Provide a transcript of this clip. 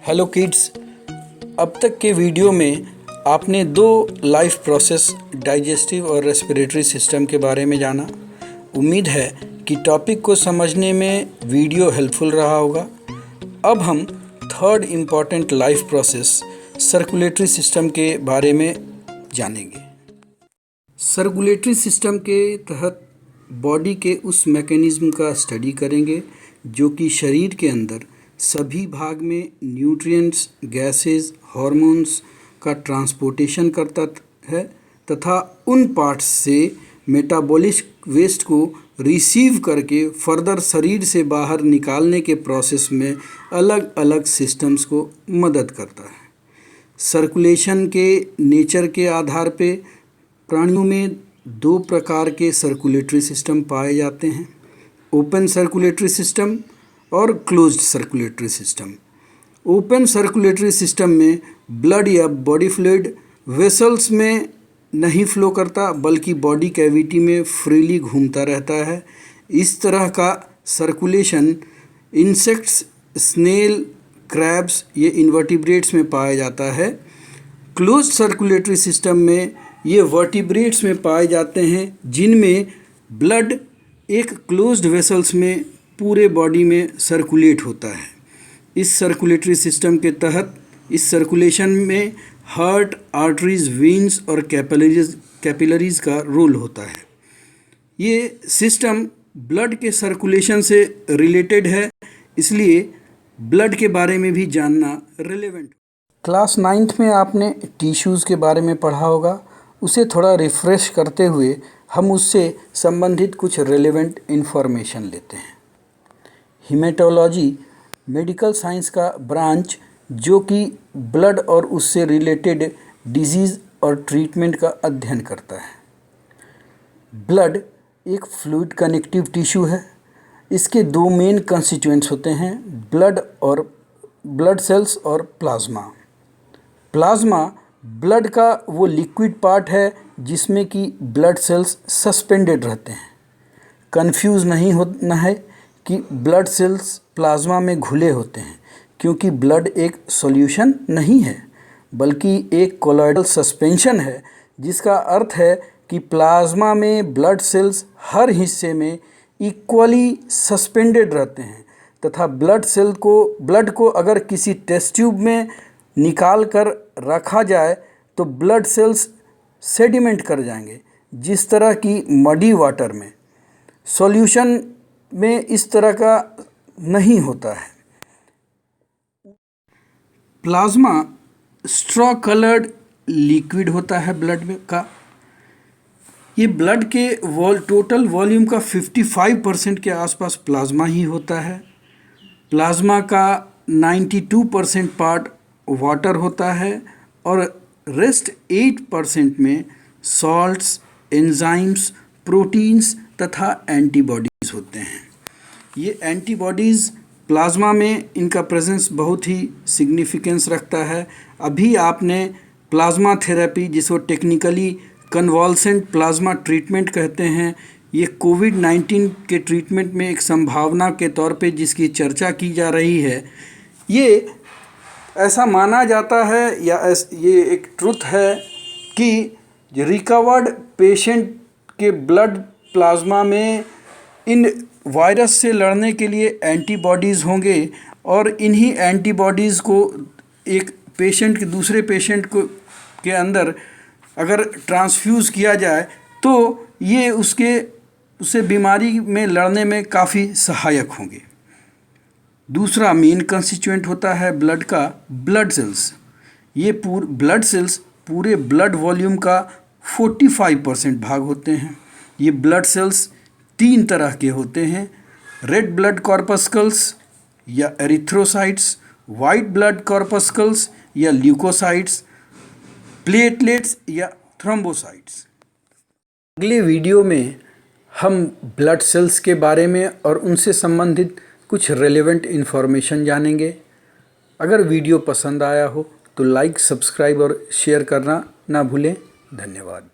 Hello kids, अब तक के वीडियो में आपने दो लाइफ प्रोसेस डाइजेस्टिव और रेस्पिरेटरी सिस्टम के बारे में जाना। उम्मीद है कि टॉपिक को समझने में वीडियो हेल्पफुल रहा होगा। अब हम third important life process circulatory system के बारे में जानेंगे। सर्कुलेटरी सिस्टम के तहत बॉडी के उस मैकेनिज्म का स्टडी करेंगे जो कि शरीर के अंदर सभी भाग में न्यूट्रिएंट्स, गैसेस, हार्मोन्स का ट्रांसपोर्टेशन करता है तथा उन पार्ट्स से मेटाबॉलिक वेस्ट को रिसीव करके फर्दर शरीर से बाहर निकालने के प्रोसेस में अलग अलग सिस्टम्स को मदद करता है। सर्कुलेशन के नेचर के आधार पे प्राणियों में दो प्रकार के सर्कुलेटरी सिस्टम पाए जाते हैं, ओपन सर्कुलेटरी सिस्टम और closed circulatory system. Open circulatory system में ब्लड या बॉडी फ्लूइड वेसल्स में नहीं फ्लो करता बल्कि बॉडी कैविटी में फ्रीली घूमता रहता है। इस तरह का सर्कुलेशन इंसेक्ट्स, स्नेल, क्रैब्स ये इन्वर्टिब्रेट्स में पाया जाता है। क्लोज्ड सर्कुलेटरी सिस्टम में ये वर्टिब्रेट्स में पाए जाते हैं जिनमें ब्लड एक क्लोज्ड वेसल्स में पूरे बॉडी में सर्कुलेट होता है। इस सर्कुलेटरी सिस्टम के तहत इस सर्कुलेशन में हार्ट, आर्टरीज, वेन्स और कैपिलरीज का रोल होता है। ये सिस्टम ब्लड के सर्कुलेशन से रिलेटेड है, इसलिए ब्लड के बारे में भी जानना रिलेवेंट। क्लास 9th में आपने टिश्यूज़ के बारे में पढ़ा होगा। उसे थोड़ा रिफ़्रेश करते हुए हम उससे संबंधित कुछ रिलेवेंट इन्फॉर्मेशन लेते हैं। हीमेटोलॉजी मेडिकल साइंस का ब्रांच जो कि ब्लड और उससे रिलेटेड डिजीज़ और ट्रीटमेंट का अध्ययन करता है। ब्लड एक फ्लूइड कनेक्टिव टिश्यू है। इसके दो मेन कंस्टिट्यूएंट्स होते हैं, ब्लड सेल्स और प्लाज्मा। प्लाज्मा ब्लड का वो लिक्विड पार्ट है जिसमें कि ब्लड सेल्स सस्पेंडेड रहते हैं। कंफ्यूज नहीं होना है कि ब्लड सेल्स प्लाज्मा में घुले होते हैं, क्योंकि ब्लड एक सॉल्यूशन नहीं है बल्कि एक कोलॉइडल सस्पेंशन है, जिसका अर्थ है कि प्लाज्मा में ब्लड सेल्स हर हिस्से में इक्वली सस्पेंडेड रहते हैं तथा ब्लड को अगर किसी टेस्ट ट्यूब में निकाल कर रखा जाए तो ब्लड सेल्स सेडिमेंट कर जाएंगे, जिस तरह की मडी वाटर में। सॉल्यूशन में इस तरह का नहीं होता है। प्लाज्मा स्ट्रॉ कलर्ड लिक्विड होता है ब्लड में का। ये ब्लड के टोटल वॉल्यूम का 55% के आसपास प्लाज्मा ही होता है। प्लाज्मा का 92% पार्ट वाटर होता है और रेस्ट 8% में सॉल्ट्स, एंजाइम्स, प्रोटीन्स तथा एंटीबॉडीज़ होते हैं। ये एंटीबॉडीज़ प्लाज्मा में इनका प्रेजेंस बहुत ही सिग्निफिकेंस रखता है। अभी आपने प्लाज्मा थेरेपी, जिसको टेक्निकली कन्वाल्सेंट प्लाज्मा ट्रीटमेंट कहते हैं, ये कोविड-19 के ट्रीटमेंट में एक संभावना के तौर पे जिसकी चर्चा की जा रही है। ये ऐसा माना जाता है या ये एक ट्रुथ है कि रिकवर्ड पेशेंट के ब्लड प्लाज्मा में इन वायरस से लड़ने के लिए एंटीबॉडीज़ होंगे और इन्हीं एंटीबॉडीज़ को एक पेशेंट के दूसरे पेशेंट को के अंदर अगर ट्रांसफ्यूज़ किया जाए तो ये उससे बीमारी में लड़ने में काफ़ी सहायक होंगे। दूसरा मेन कंस्टिट्यूएंट होता है ब्लड का ब्लड सेल्स। ये ब्लड सेल्स पूरे ब्लड वॉल्यूम का 45% भाग होते हैं। ये ब्लड सेल्स 3 तरह के होते हैं, रेड ब्लड कॉर्पस्कल्स या एरिथ्रोसाइट्स, वाइट ब्लड कॉर्पस्कल्स या ल्यूकोसाइट्स, प्लेटलेट्स या थ्रोम्बोसाइट्स। अगले वीडियो में हम ब्लड सेल्स के बारे में और उनसे संबंधित कुछ रेलेवेंट इन्फॉर्मेशन जानेंगे। अगर वीडियो पसंद आया हो तो लाइक, सब्सक्राइब और शेयर करना ना भूलें। धन्यवाद।